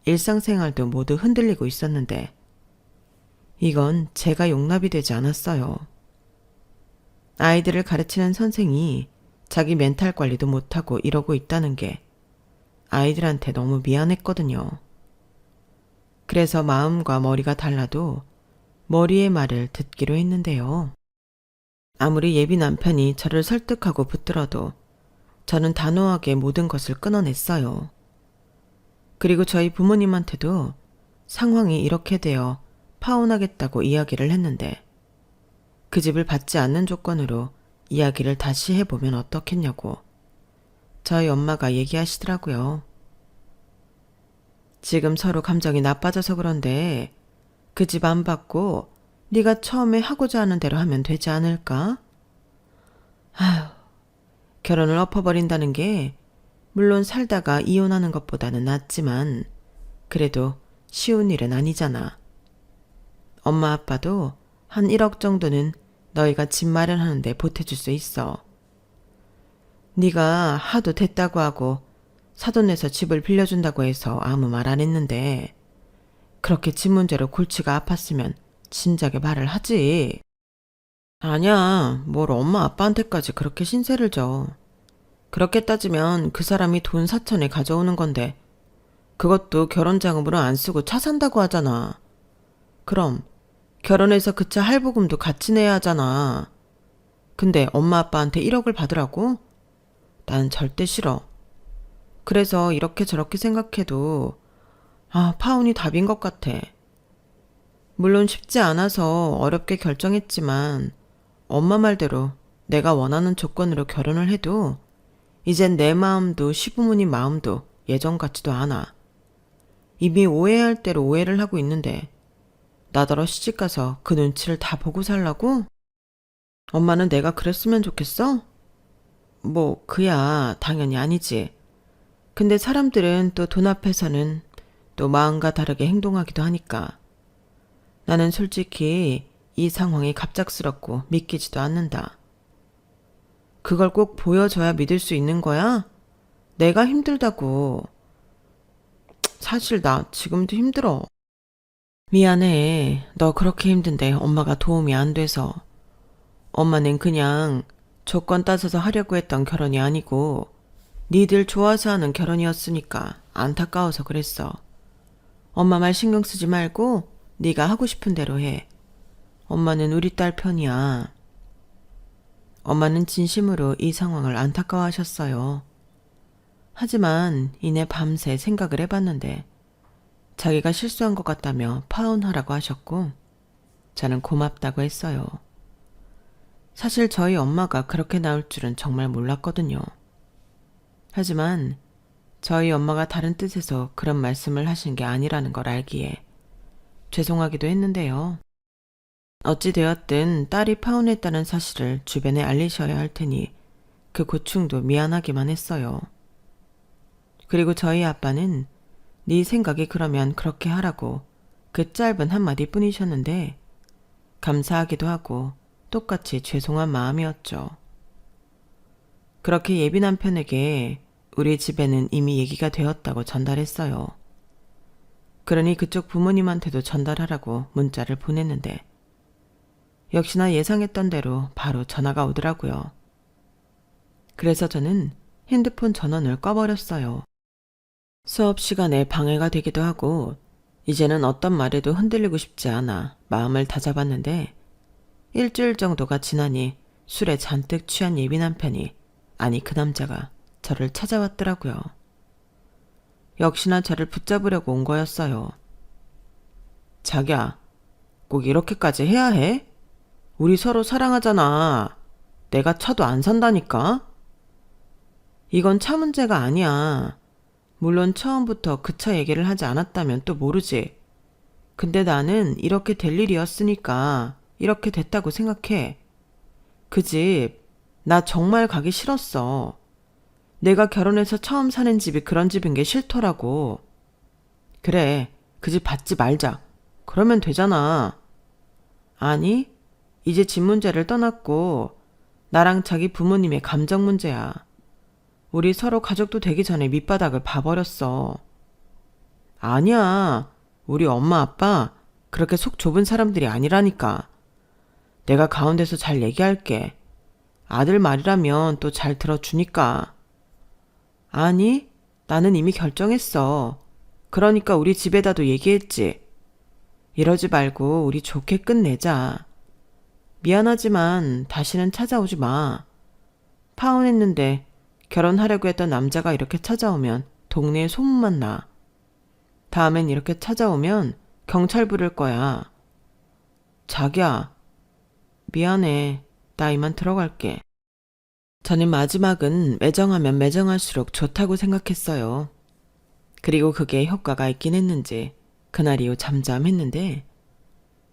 일상생활도 모두 흔들리고 있었는데 이건 제가 용납이 되지 않았어요. 아이들을 가르치는 선생이 자기 멘탈 관리도 못하고 이러고 있다는 게 아이들한테 너무 미안했거든요. 그래서 마음과 머리가 달라도 머리의 말을 듣기로 했는데요. 아무리 예비 남편이 저를 설득하고 붙들어도 저는 단호하게 모든 것을 끊어냈어요. 그리고 저희 부모님한테도 상황이 이렇게 되어 파혼하겠다고 이야기를 했는데 그 집을 받지 않는 조건으로 이야기를 다시 해보면 어떻겠냐고 저희 엄마가 얘기하시더라고요. 지금 서로 감정이 나빠져서 그런데 그 집 안 받고 네가 처음에 하고자 하는 대로 하면 되지 않을까? 아휴, 결혼을 엎어버린다는 게 물론 살다가 이혼하는 것보다는 낫지만 그래도 쉬운 일은 아니잖아. 엄마 아빠도 한 1억 정도는 너희가 집 마련하는데 보태줄 수 있어. 네가 하도 됐다고 하고 사돈 내서 집을 빌려준다고 해서 아무 말 안 했는데 그렇게 집 문제로 골치가 아팠으면 진작에 말을 하지. 아니야, 뭘 엄마 아빠한테까지 그렇게 신세를 져. 그렇게 따지면 그 사람이 돈 4천에 가져오는 건데 그것도 결혼자금으로 안 쓰고 차 산다고 하잖아. 그럼 결혼해서 그 차 할부금도 같이 내야 하잖아. 근데 엄마 아빠한테 1억을 받으라고? 난 절대 싫어. 그래서 이렇게 저렇게 생각해도 파혼이 답인 것 같아. 물론 쉽지 않아서 어렵게 결정했지만 엄마 말대로 내가 원하는 조건으로 결혼을 해도 이젠 내 마음도 시부모님 마음도 예전 같지도 않아. 이미 오해할 대로 오해를 하고 있는데 나더러 시집가서 그 눈치를 다 보고 살라고? 엄마는 내가 그랬으면 좋겠어? 뭐 그야 당연히 아니지. 근데 사람들은 또 돈 앞에서는 또 마음과 다르게 행동하기도 하니까 나는 솔직히 이 상황이 갑작스럽고 믿기지도 않는다. 그걸 꼭 보여줘야 믿을 수 있는 거야? 내가 힘들다고. 사실 나 지금도 힘들어. 미안해. 너 그렇게 힘든데 엄마가 도움이 안 돼서. 엄마는 그냥 조건 따져서 하려고 했던 결혼이 아니고 니들 좋아서 하는 결혼이었으니까 안타까워서 그랬어. 엄마 말 신경 쓰지 말고 네가 하고 싶은 대로 해. 엄마는 우리 딸 편이야. 엄마는 진심으로 이 상황을 안타까워하셨어요. 하지만 이내 밤새 생각을 해봤는데 자기가 실수한 것 같다며 파혼하라고 하셨고 저는 고맙다고 했어요. 사실 저희 엄마가 그렇게 나올 줄은 정말 몰랐거든요. 하지만 저희 엄마가 다른 뜻에서 그런 말씀을 하신 게 아니라는 걸 알기에 죄송하기도 했는데요. 어찌되었든 딸이 파혼했다는 사실을 주변에 알리셔야 할 테니 그 고충도 미안하기만 했어요. 그리고 저희 아빠는 네 생각이 그러면 그렇게 하라고 그 짧은 한마디 뿐이셨는데 감사하기도 하고 똑같이 죄송한 마음이었죠. 그렇게 예비 남편에게 우리 집에는 이미 얘기가 되었다고 전달했어요. 그러니 그쪽 부모님한테도 전달하라고 문자를 보냈는데 역시나 예상했던 대로 바로 전화가 오더라고요. 그래서 저는 핸드폰 전원을 꺼버렸어요. 수업 시간에 방해가 되기도 하고 이제는 어떤 말에도 흔들리고 싶지 않아 마음을 다잡았는데 일주일 정도가 지나니 술에 잔뜩 취한 예비 남편이, 아니 그 남자가 저를 찾아왔더라고요. 역시나 저를 붙잡으려고 온 거였어요. 자기야, 꼭 이렇게까지 해야 해? 우리 서로 사랑하잖아. 내가 차도 안 산다니까? 이건 차 문제가 아니야. 물론 처음부터 그 차 얘기를 하지 않았다면 또 모르지. 근데 나는 이렇게 될 일이었으니까 이렇게 됐다고 생각해. 그 집, 나 정말 가기 싫었어. 내가 결혼해서 처음 사는 집이 그런 집인 게 싫더라고. 그래, 그 집 받지 말자. 그러면 되잖아. 아니, 이제 집 문제를 떠났고 나랑 자기 부모님의 감정 문제야. 우리 서로 가족도 되기 전에 밑바닥을 봐버렸어. 아니야. 우리 엄마 아빠 그렇게 속 좁은 사람들이 아니라니까. 내가 가운데서 잘 얘기할게. 아들 말이라면 또 잘 들어주니까. 아니, 나는 이미 결정했어. 그러니까 우리 집에다도 얘기했지. 이러지 말고 우리 좋게 끝내자. 미안하지만 다시는 찾아오지 마. 파혼했는데 결혼하려고 했던 남자가 이렇게 찾아오면 동네에 소문만 나. 다음엔 이렇게 찾아오면 경찰 부를 거야. 자기야, 미안해. 나 이만 들어갈게. 저는 마지막은 매정하면 매정할수록 좋다고 생각했어요. 그리고 그게 효과가 있긴 했는지 그날 이후 잠잠했는데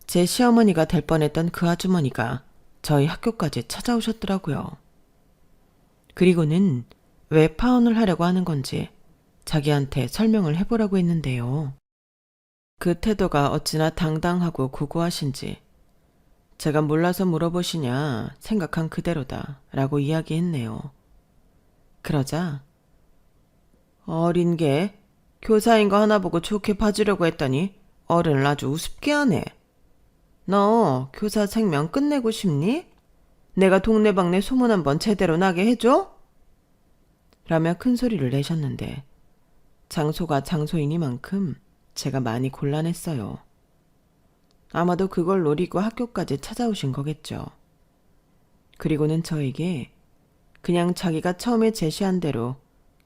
제 시어머니가 될 뻔했던 그 아주머니가 저희 학교까지 찾아오셨더라고요. 그리고는 왜 파혼을 하려고 하는 건지 자기한테 설명을 해보라고 했는데요. 그 태도가 어찌나 당당하고 고고하신지 제가 몰라서 물어보시냐 생각한 그대로다 라고 이야기했네요. 그러자 어린 게 교사인 거 하나 보고 좋게 봐주려고 했더니 어른을 아주 우습게 하네. 너 교사 생명 끝내고 싶니? 내가 동네방네 소문 한번 제대로 나게 해줘? 라며 큰 소리를 내셨는데 장소가 장소이니만큼 제가 많이 곤란했어요. 아마도 그걸 노리고 학교까지 찾아오신 거겠죠. 그리고는 저에게 그냥 자기가 처음에 제시한 대로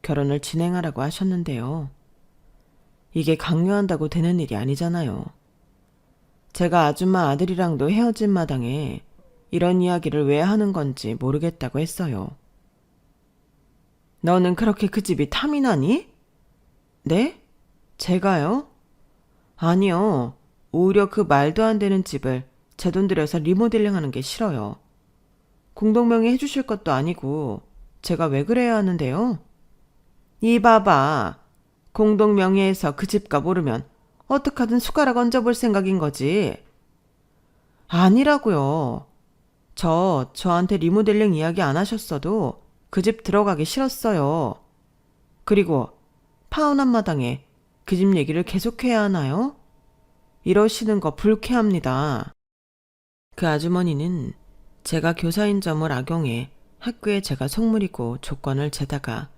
결혼을 진행하라고 하셨는데요. 이게 강요한다고 되는 일이 아니잖아요. 제가 아줌마 아들이랑도 헤어진 마당에 이런 이야기를 왜 하는 건지 모르겠다고 했어요. 너는 그렇게 그 집이 탐이 나니? 네? 제가요? 아니요. 오히려 그 말도 안 되는 집을 제 돈 들여서 리모델링 하는 게 싫어요. 공동명의 해주실 것도 아니고 제가 왜 그래야 하는데요? 이 봐봐. 공동명의에서 그 집값 오르면 어떡하든 숟가락 얹어볼 생각인 거지. 아니라고요. 저한테 리모델링 이야기 안 하셨어도 그 집 들어가기 싫었어요. 그리고 파혼한 마당에 그 집 얘기를 계속해야 하나요? 이러시는 거 불쾌합니다. 그 아주머니는 제가 교사인 점을 악용해 학교에 제가 속물이고 조건을 재다가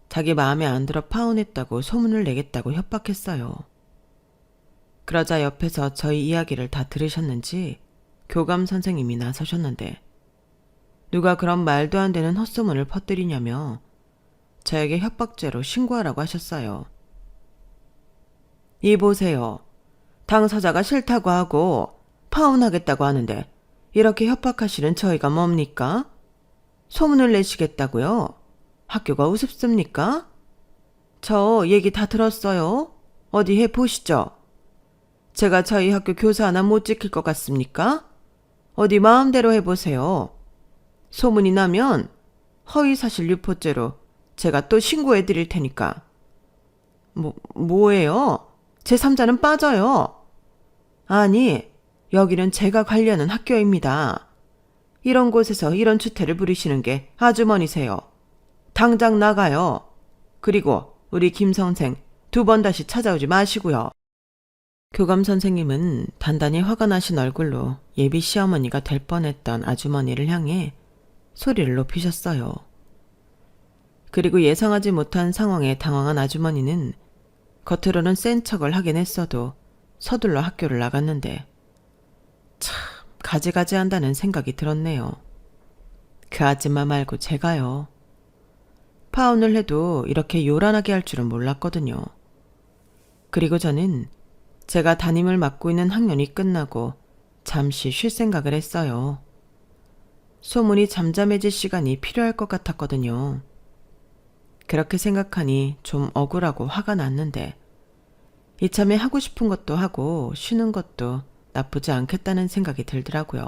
자기 마음에 안 들어 파혼했다고 소문을 내겠다고 협박했어요. 그러자 옆에서 저희 이야기를 다 들으셨는지 교감 선생님이 나서셨는데 누가 그런 말도 안 되는 헛소문을 퍼뜨리냐며 저에게 협박죄로 신고하라고 하셨어요. 이 보세요. 당사자가 싫다고 하고 파혼하겠다고 하는데 이렇게 협박하시는 저희가 뭡니까? 소문을 내시겠다고요? 학교가 우습습니까? 저 얘기 다 들었어요. 어디 해보시죠. 제가 저희 학교 교사 하나 못 지킬 것 같습니까? 어디 마음대로 해보세요. 소문이 나면 허위사실 유포죄로 제가 또 신고해드릴 테니까. 뭐예요? 제3자는 빠져요. 아니, 여기는 제가 관리하는 학교입니다. 이런 곳에서 이런 추태를 부리시는 게 아주머니세요. 당장 나가요. 그리고 우리 김 선생 2번 다시 찾아오지 마시고요. 교감 선생님은 단단히 화가 나신 얼굴로 예비 시어머니가 될 뻔했던 아주머니를 향해 소리를 높이셨어요. 그리고 예상하지 못한 상황에 당황한 아주머니는 겉으로는 센 척을 하긴 했어도 서둘러 학교를 나갔는데 참 가지가지한다는 생각이 들었네요. 그 아줌마 말고 제가요. 파혼을 해도 이렇게 요란하게 할 줄은 몰랐거든요. 그리고 저는 제가 담임을 맡고 있는 학년이 끝나고 잠시 쉴 생각을 했어요. 소문이 잠잠해질 시간이 필요할 것 같았거든요. 그렇게 생각하니 좀 억울하고 화가 났는데 이참에 하고 싶은 것도 하고 쉬는 것도 나쁘지 않겠다는 생각이 들더라고요.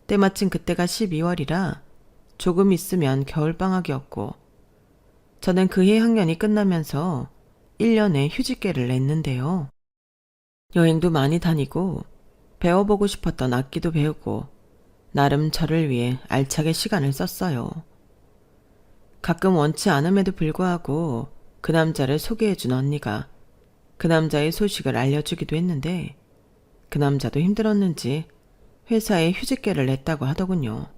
때마침 그때가 12월이라 조금 있으면 겨울방학이었고 저는 그해 학년이 끝나면서 1년의 휴직계를 냈는데요. 여행도 많이 다니고 배워보고 싶었던 악기도 배우고 나름 저를 위해 알차게 시간을 썼어요. 가끔 원치 않음에도 불구하고 그 남자를 소개해준 언니가 그 남자의 소식을 알려주기도 했는데 그 남자도 힘들었는지 회사에 휴직계를 냈다고 하더군요.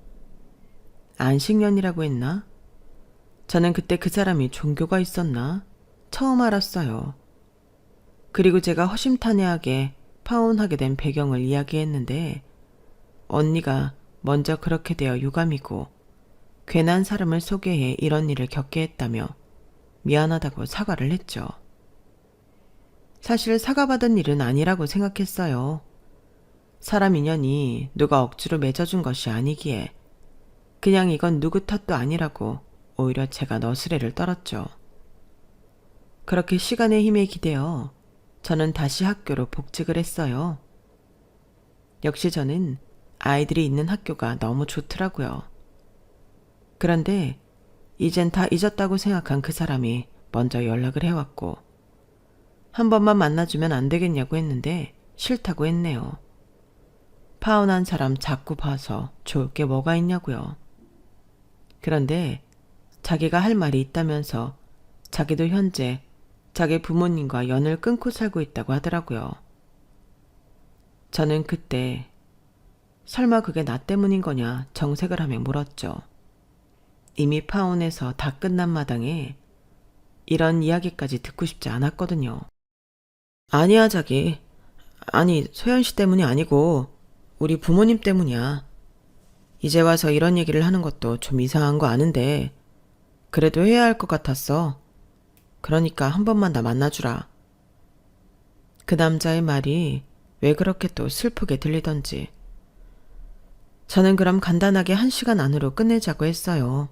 안식년이라고 했나? 저는 그때 그 사람이 종교가 있었나? 처음 알았어요. 그리고 제가 허심탄회하게 파혼하게 된 배경을 이야기했는데 언니가 먼저 그렇게 되어 유감이고 괜한 사람을 소개해 이런 일을 겪게 했다며 미안하다고 사과를 했죠. 사실 사과받은 일은 아니라고 생각했어요. 사람 인연이 누가 억지로 맺어준 것이 아니기에 그냥 이건 누구 탓도 아니라고 오히려 제가 너스레를 떨었죠. 그렇게 시간의 힘에 기대어 저는 다시 학교로 복직을 했어요. 역시 저는 아이들이 있는 학교가 너무 좋더라고요. 그런데 이젠 다 잊었다고 생각한 그 사람이 먼저 연락을 해왔고 한 번만 만나주면 안 되겠냐고 했는데 싫다고 했네요. 파혼한 사람 자꾸 봐서 좋을 게 뭐가 있냐고요. 그런데 자기가 할 말이 있다면서 자기도 현재 자기 부모님과 연을 끊고 살고 있다고 하더라고요. 저는 그때 설마 그게 나 때문인 거냐 정색을 하며 물었죠. 이미 파혼해서 다 끝난 마당에 이런 이야기까지 듣고 싶지 않았거든요. 아니야 자기. 아니 소연 씨 때문이 아니고 우리 부모님 때문이야. 이제 와서 이런 얘기를 하는 것도 좀 이상한 거 아는데 그래도 해야 할 것 같았어. 그러니까 한 번만 나 만나주라. 그 남자의 말이 왜 그렇게 또 슬프게 들리던지. 저는 그럼 간단하게 1시간 안으로 끝내자고 했어요.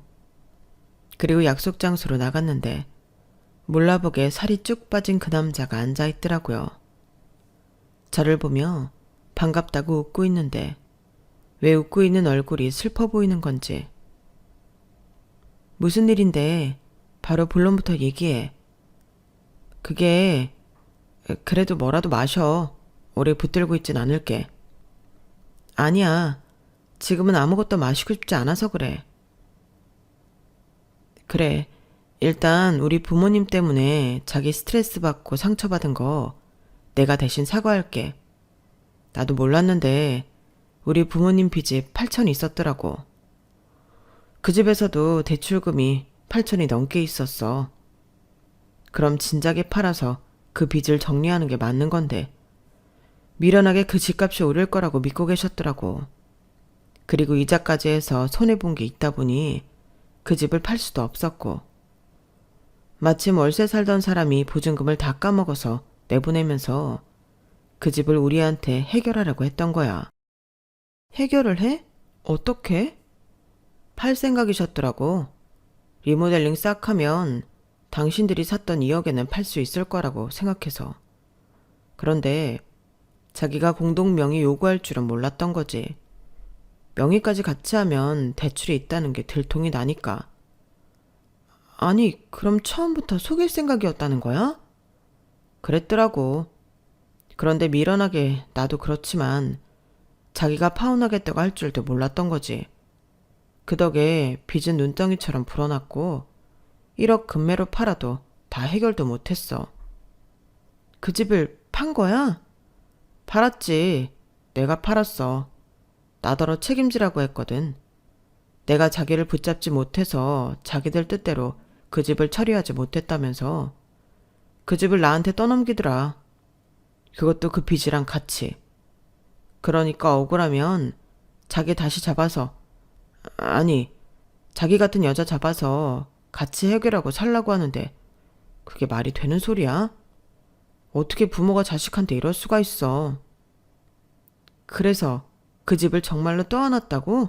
그리고 약속 장소로 나갔는데 몰라보게 살이 쭉 빠진 그 남자가 앉아있더라고요. 저를 보며 반갑다고 웃고 있는데 왜 웃고 있는 얼굴이 슬퍼 보이는 건지. 무슨 일인데 바로 본론부터 얘기해. 그게 그래도 뭐라도 마셔. 오래 붙들고 있진 않을게. 아니야. 지금은 아무것도 마시고 싶지 않아서 그래. 그래. 일단 우리 부모님 때문에 자기 스트레스 받고 상처받은 거 내가 대신 사과할게. 나도 몰랐는데 우리 부모님 빚이 8천이 있었더라고. 그 집에서도 대출금이 8천이 넘게 있었어. 그럼 진작에 팔아서 그 빚을 정리하는 게 맞는 건데 미련하게 그 집값이 오를 거라고 믿고 계셨더라고. 그리고 이자까지 해서 손해본 게 있다 보니 그 집을 팔 수도 없었고, 마침 월세 살던 사람이 보증금을 다 까먹어서 내보내면서 그 집을 우리한테 해결하라고 했던 거야. 해결을 해? 어떻게? 팔 생각이셨더라고. 리모델링 싹 하면 당신들이 샀던 2억에는 팔 수 있을 거라고 생각해서. 그런데 자기가 공동명의 요구할 줄은 몰랐던 거지. 명의까지 같이 하면 대출이 있다는 게 들통이 나니까. 아니, 그럼 처음부터 속일 생각이었다는 거야? 그랬더라고. 그런데 미련하게 나도 그렇지만 자기가 파혼하겠다고 할 줄도 몰랐던 거지. 그 덕에 빚은 눈덩이처럼 불어났고 1억 금매로 팔아도 다 해결도 못했어. 그 집을 판 거야? 팔았지. 내가 팔았어. 나더러 책임지라고 했거든. 내가 자기를 붙잡지 못해서 자기들 뜻대로 그 집을 처리하지 못했다면서 그 집을 나한테 떠넘기더라. 그것도 그 빚이랑 같이. 그러니까 억울하면 자기 다시 잡아서, 아니, 자기 같은 여자 잡아서 같이 해결하고 살라고 하는데 그게 말이 되는 소리야? 어떻게 부모가 자식한테 이럴 수가 있어. 그래서 그 집을 정말로 떠안았다고?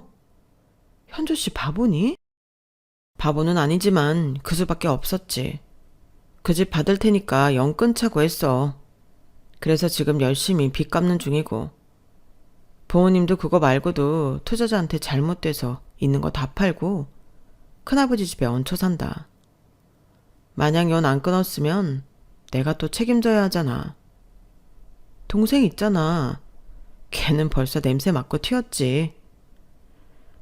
현조 씨 바보니? 바보는 아니지만 그 수밖에 없었지. 그 집 받을 테니까 영 끊자고 했어. 그래서 지금 열심히 빚 갚는 중이고. 부모님도 그거 말고도 투자자한테 잘못돼서 있는 거 다 팔고 큰아버지 집에 얹혀 산다. 만약 연 안 끊었으면 내가 또 책임져야 하잖아. 동생 있잖아. 걔는 벌써 냄새 맡고 튀었지.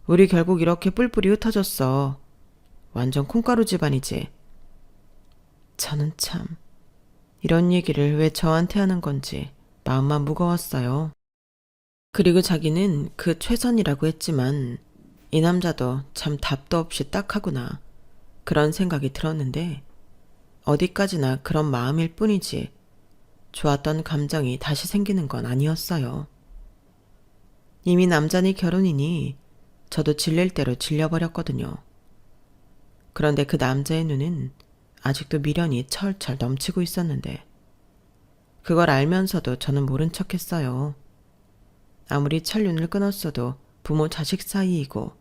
우리 결국 이렇게 뿔뿔이 흩어졌어. 완전 콩가루 집안이지. 저는 참 이런 얘기를 왜 저한테 하는 건지 마음만 무거웠어요. 그리고 자기는 그 최선이라고 했지만 이 남자도 참 답도 없이 딱하구나. 그런 생각이 들었는데 어디까지나 그런 마음일 뿐이지 좋았던 감정이 다시 생기는 건 아니었어요. 이미 남자니 결혼이니 저도 질릴 대로 질려버렸거든요. 그런데 그 남자의 눈은 아직도 미련이 철철 넘치고 있었는데 그걸 알면서도 저는 모른 척했어요. 아무리 철륜을 끊었어도 부모 자식 사이이고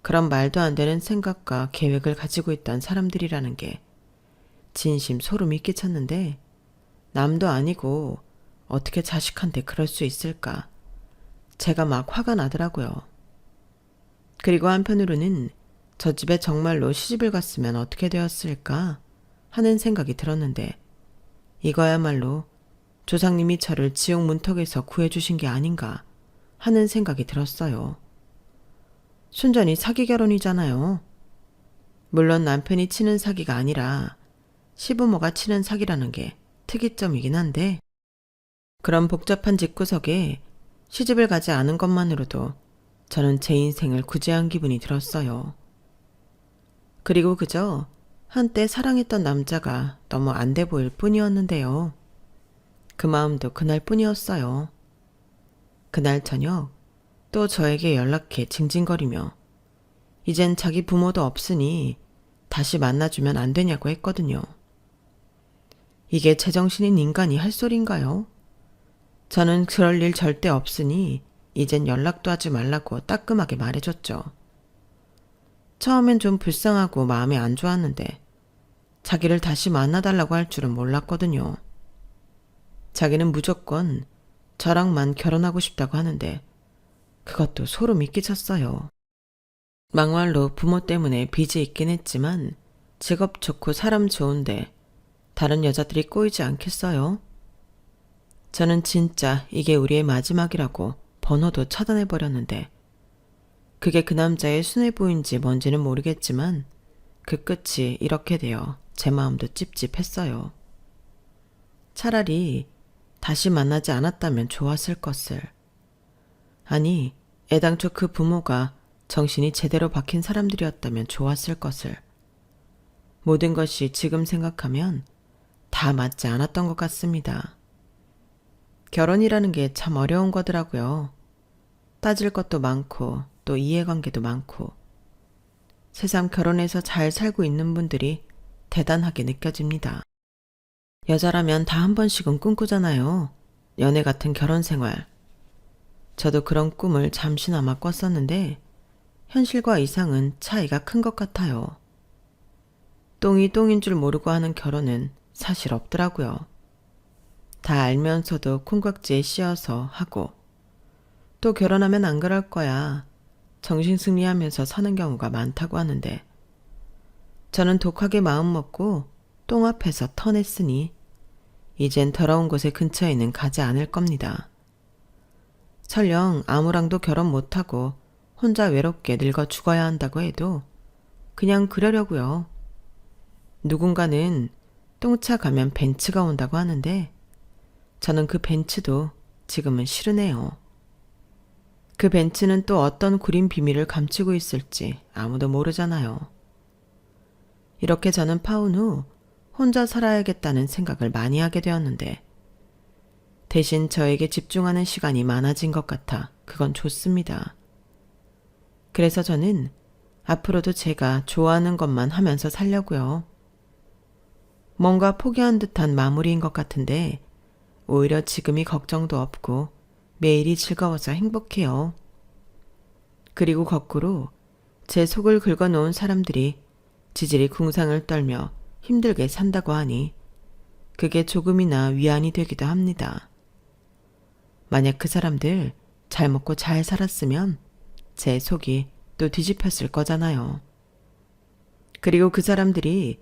그런 말도 안 되는 생각과 계획을 가지고 있던 사람들이라는 게 진심 소름이 끼쳤는데 남도 아니고 어떻게 자식한테 그럴 수 있을까? 제가 막 화가 나더라고요. 그리고 한편으로는 저 집에 정말로 시집을 갔으면 어떻게 되었을까 하는 생각이 들었는데 이거야말로 조상님이 저를 지옥 문턱에서 구해주신 게 아닌가 하는 생각이 들었어요. 순전히 사기 결혼이잖아요. 물론 남편이 치는 사기가 아니라 시부모가 치는 사기라는 게 특이점이긴 한데 그런 복잡한 집구석에 시집을 가지 않은 것만으로도 저는 제 인생을 구제한 기분이 들었어요. 그리고 그저 한때 사랑했던 남자가 너무 안 돼 보일 뿐이었는데요. 그 마음도 그날 뿐이었어요. 그날 저녁 또 저에게 연락해 징징거리며 이젠 자기 부모도 없으니 다시 만나주면 안 되냐고 했거든요. 이게 제정신인 인간이 할 소린가요? 저는 그럴 일 절대 없으니 이젠 연락도 하지 말라고 따끔하게 말해줬죠. 처음엔 좀 불쌍하고 마음이 안 좋았는데 자기를 다시 만나달라고 할 줄은 몰랐거든요. 자기는 무조건 저랑만 결혼하고 싶다고 하는데 그것도 소름이 끼쳤어요. 막말로 부모 때문에 빚이 있긴 했지만 직업 좋고 사람 좋은데 다른 여자들이 꼬이지 않겠어요? 저는 진짜 이게 우리의 마지막이라고 번호도 차단해버렸는데 그게 그 남자의 수뇌부인지 뭔지는 모르겠지만 그 끝이 이렇게 되어 제 마음도 찝찝했어요. 차라리 다시 만나지 않았다면 좋았을 것을. 아니, 애당초 그 부모가 정신이 제대로 박힌 사람들이었다면 좋았을 것을. 모든 것이 지금 생각하면 다 맞지 않았던 것 같습니다. 결혼이라는 게 참 어려운 거더라고요. 따질 것도 많고 또 이해관계도 많고. 새삼 결혼해서 잘 살고 있는 분들이 대단하게 느껴집니다. 여자라면 다 한 번씩은 꿈꾸잖아요. 연애 같은 결혼 생활. 저도 그런 꿈을 잠시나마 꿨었는데 현실과 이상은 차이가 큰 것 같아요. 똥이 똥인 줄 모르고 하는 결혼은 사실 없더라고요. 다 알면서도 콩깍지에 씌어서 하고 또 결혼하면 안 그럴 거야. 정신승리하면서 사는 경우가 많다고 하는데 저는 독하게 마음먹고 똥 앞에서 터냈으니 이젠 더러운 곳의 근처에는 가지 않을 겁니다. 설령 아무랑도 결혼 못하고 혼자 외롭게 늙어 죽어야 한다고 해도 그냥 그러려고요. 누군가는 똥차 가면 벤츠가 온다고 하는데 저는 그 벤츠도 지금은 싫으네요. 그 벤츠는 또 어떤 구린 비밀을 감추고 있을지 아무도 모르잖아요. 이렇게 저는 파혼 후 혼자 살아야겠다는 생각을 많이 하게 되었는데 대신 저에게 집중하는 시간이 많아진 것 같아 그건 좋습니다. 그래서 저는 앞으로도 제가 좋아하는 것만 하면서 살려고요. 뭔가 포기한 듯한 마무리인 것 같은데 오히려 지금이 걱정도 없고 매일이 즐거워서 행복해요. 그리고 거꾸로 제 속을 긁어놓은 사람들이 지질이 궁상을 떨며 힘들게 산다고 하니 그게 조금이나 위안이 되기도 합니다. 만약 그 사람들 잘 먹고 잘 살았으면 제 속이 또 뒤집혔을 거잖아요. 그리고 그 사람들이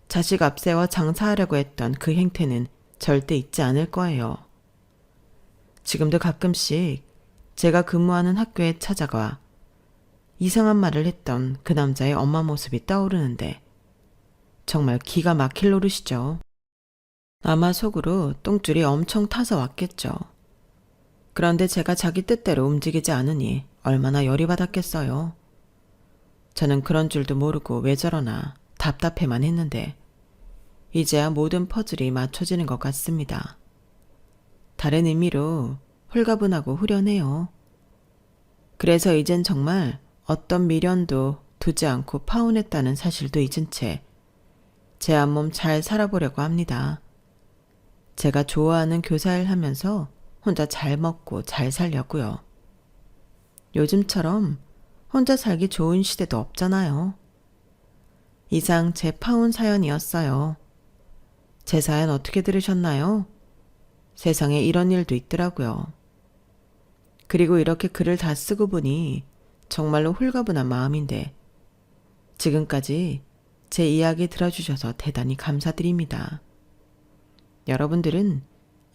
자식 앞세워 장사하려고 했던 그 행태는 절대 잊지 않을 거예요. 지금도 가끔씩 제가 근무하는 학교에 찾아가 이상한 말을 했던 그 남자의 엄마 모습이 떠오르는데 정말 기가 막힐 노릇이죠. 아마 속으로 똥줄이 엄청 타서 왔겠죠. 그런데 제가 자기 뜻대로 움직이지 않으니 얼마나 열이 받았겠어요. 저는 그런 줄도 모르고 왜 저러나 답답해만 했는데 이제야 모든 퍼즐이 맞춰지는 것 같습니다. 다른 의미로 홀가분하고 후련해요. 그래서 이젠 정말 어떤 미련도 두지 않고 파혼했다는 사실도 잊은 채 제 앞몸 잘 살아보려고 합니다. 제가 좋아하는 교사일 하면서 혼자 잘 먹고 잘 살려고요. 요즘처럼 혼자 살기 좋은 시대도 없잖아요. 이상 제 파혼 사연이었어요. 제 사연 어떻게 들으셨나요? 세상에 이런 일도 있더라고요. 그리고 이렇게 글을 다 쓰고 보니 정말로 홀가분한 마음인데 지금까지 제 이야기 들어주셔서 대단히 감사드립니다. 여러분들은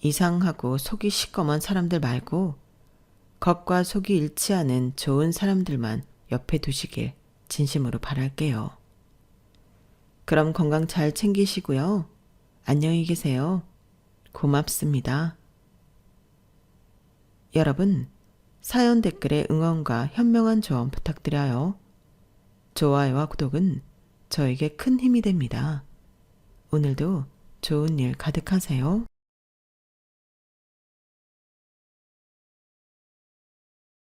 이상하고 속이 시꺼먼 사람들 말고 겉과 속이 일치하는 좋은 사람들만 옆에 두시길 진심으로 바랄게요. 그럼 건강 잘 챙기시고요. 안녕히 계세요. 고맙습니다. 여러분, 사연 댓글에 응원과 현명한 조언 부탁드려요. 좋아요와 구독은 저에게 큰 힘이 됩니다. 오늘도 좋은 일 가득하세요.